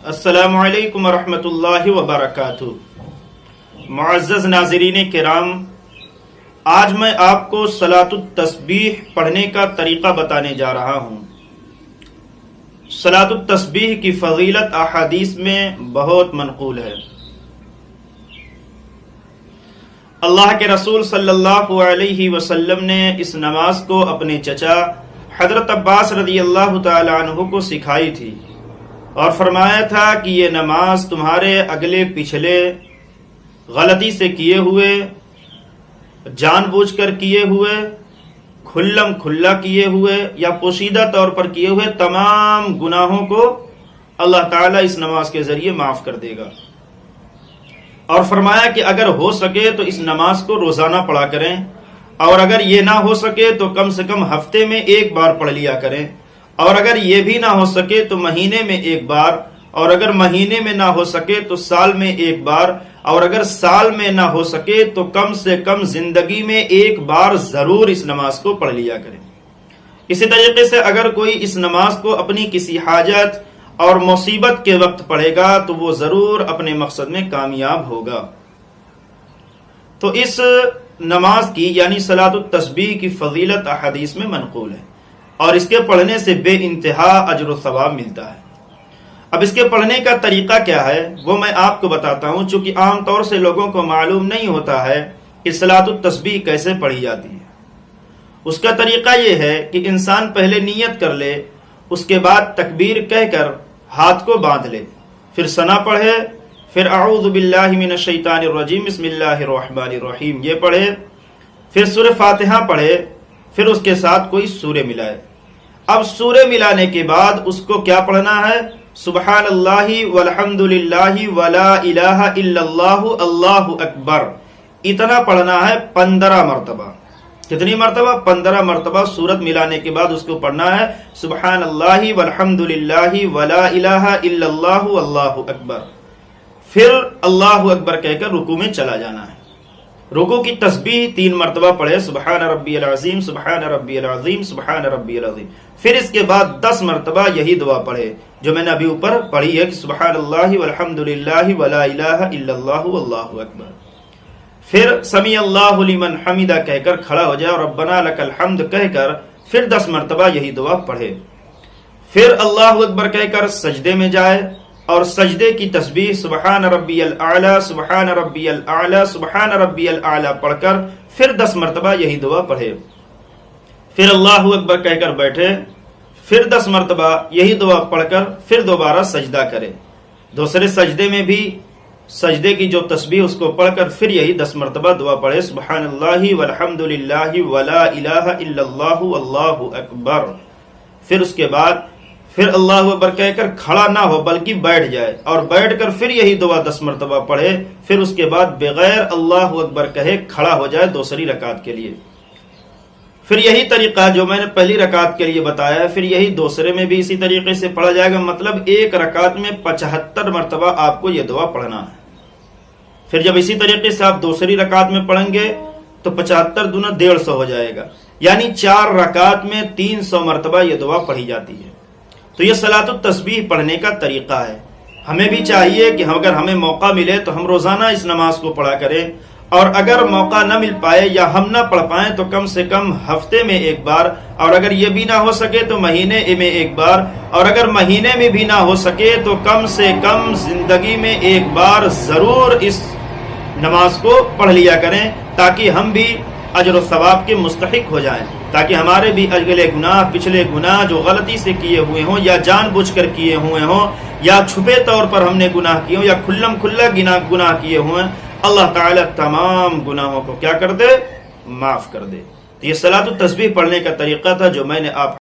السلام علیکم ورحمۃ اللہ وبرکاتہ۔ معزز ناظرین کرام، آج میں آپ کو صلاۃ التسبیح پڑھنے کا طریقہ بتانے جا رہا ہوں۔ صلاۃ التسبیح کی فضیلت احادیث میں بہت منقول ہے۔ اللہ کے رسول صلی اللہ علیہ وسلم نے اس نماز کو اپنے چچا حضرت عباس رضی اللہ تعالی عنہ کو سکھائی تھی اور فرمایا تھا کہ یہ نماز تمہارے اگلے پچھلے غلطی سے کیے ہوئے، جان بوجھ کر کیے ہوئے، کھلم کھلا کیے ہوئے یا پوشیدہ طور پر کیے ہوئے تمام گناہوں کو اللہ تعالیٰ اس نماز کے ذریعے معاف کر دے گا۔ اور فرمایا کہ اگر ہو سکے تو اس نماز کو روزانہ پڑھا کریں، اور اگر یہ نہ ہو سکے تو کم سے کم ہفتے میں ایک بار پڑھ لیا کریں، اور اگر یہ بھی نہ ہو سکے تو مہینے میں ایک بار، اور اگر مہینے میں نہ ہو سکے تو سال میں ایک بار، اور اگر سال میں نہ ہو سکے تو کم سے کم زندگی میں ایک بار ضرور اس نماز کو پڑھ لیا کریں۔ اسی طریقے سے اگر کوئی اس نماز کو اپنی کسی حاجت اور مصیبت کے وقت پڑھے گا تو وہ ضرور اپنے مقصد میں کامیاب ہوگا۔ تو اس نماز کی یعنی صلاۃ التسبیح کی فضیلت احادیث میں منقول ہے، اور اس کے پڑھنے سے بے انتہا اجر و ثواب ملتا ہے۔ اب اس کے پڑھنے کا طریقہ کیا ہے وہ میں آپ کو بتاتا ہوں، چونکہ عام طور سے لوگوں کو معلوم نہیں ہوتا ہے کہ صلاۃ التسبیح کیسے پڑھی جاتی ہے۔ اس کا طریقہ یہ ہے کہ انسان پہلے نیت کر لے، اس کے بعد تکبیر کہہ کر ہاتھ کو باندھ لے، پھر ثنا پڑھے، پھر اعوذ باللہ من الشیطان الرجیم بسم اللہ الرحمن الرحیم یہ پڑھے، پھر سورہ فاتحہ پڑھے، پھر اس کے ساتھ کوئی سورہ ملائے۔ اب سورہ ملانے کے بعد اس کو کیا پڑھنا ہے؟ سبحان اللہ والحمد للہ ولا الہ الا اللہ اللہ اکبر، اتنا پڑھنا ہے 15 مرتبہ۔ کتنی مرتبہ؟ 15 مرتبہ سورت ملانے کے بعد اس کو پڑھنا ہے سبحان اللہ والحمد للہ ولا الہ الا اللہ اللہ اکبر۔ پھر اللہ اکبر کہہ کر رکوع میں چلا جانا ہے۔ رکوع کی تسبیح 3 مرتبہ پڑھے سبحان ربی العظیم سبحان ربی العظیم سبحان ربی العظیم، پھر اس کے بعد 10 مرتبہ یہی دعا پڑھے جو میں نے ابھی اوپر پڑھی ہے کہ سبحان اللہ والحمد للہ ولا الہ الا اللہ واللہ اکبر۔ پھر سمیع اللہ لمن حمدہ کہہ کر کھڑا ہو جائے اور ربنا لک الحمد کہہ کر پھر 10 مرتبہ یہی دعا پڑھے۔ پھر اللہ اکبر کہہ کر سجدے میں جائے اور سجدے کی تسبیح سبحان ربی الاعلی سبحان ربی الاعلی سبحان ربی الاعلی پڑھ کر پھر 10 مرتبہ یہی دعا پڑھے۔ پھر اللہ اکبر کہہ کر بیٹھے، پھر 10 مرتبہ یہی دعا پڑھ کر پھر دوبارہ سجدہ کرے۔ دوسرے سجدے میں بھی سجدے کی جو تسبیح اس کو پڑھ کر پھر یہی 10 مرتبہ دعا پڑھے سبحان اللہ والحمد للہ ولا الہ الا اللہ اللہ اکبر۔ پھر اس کے بعد پھر اللہ اکبر کہہ کر کھڑا نہ ہو بلکہ بیٹھ جائے اور بیٹھ کر پھر یہی دعا 10 مرتبہ پڑھے۔ پھر اس کے بعد بغیر اللہ اکبر کہے کھڑا ہو جائے دوسری رکعت کے لیے۔ پھر یہی طریقہ جو میں نے پہلی رکعت کے لیے بتایا ہے پھر یہی دوسرے میں بھی اسی طریقے سے پڑھا جائے گا، مطلب ایک رکعت میں 75 مرتبہ آپ کو یہ دعا پڑھنا ہے۔ پھر جب اسی طریقے سے آپ دوسری رکعت میں پڑھیں گے تو 75 دونوں 150 ہو جائے گا، یعنی 4 رکعت میں 300 مرتبہ یہ دعا پڑھی جاتی ہے۔ تو یہ صلاۃ التسبیح پڑھنے کا طریقہ ہے۔ ہمیں بھی چاہیے کہ اگر ہمیں موقع ملے تو ہم روزانہ اس نماز کو پڑھا کریں، اور اگر موقع نہ مل پائے یا ہم نہ پڑھ پائیں تو کم سے کم ہفتے میں ایک بار، اور اگر یہ بھی نہ ہو سکے تو مہینے میں ایک بار، اور اگر مہینے میں بھی نہ ہو سکے تو کم سے کم زندگی میں ایک بار ضرور اس نماز کو پڑھ لیا کریں، تاکہ ہم بھی اجر و ثواب کے مستحق ہو جائیں، تاکہ ہمارے بھی اگلے گناہ پچھلے گناہ جو غلطی سے کیے ہوئے ہوں یا جان بوجھ کر کیے ہوئے ہوں یا چھپے طور پر ہم نے گناہ کیے ہوں یا کھلم کھلا گناہ کیے ہوئے، اللہ تعالیٰ تمام گناہوں کو کیا کر دے؟ معاف کر دے۔ تو یہ صلاۃ التسبیح پڑھنے کا طریقہ تھا جو میں نے آپ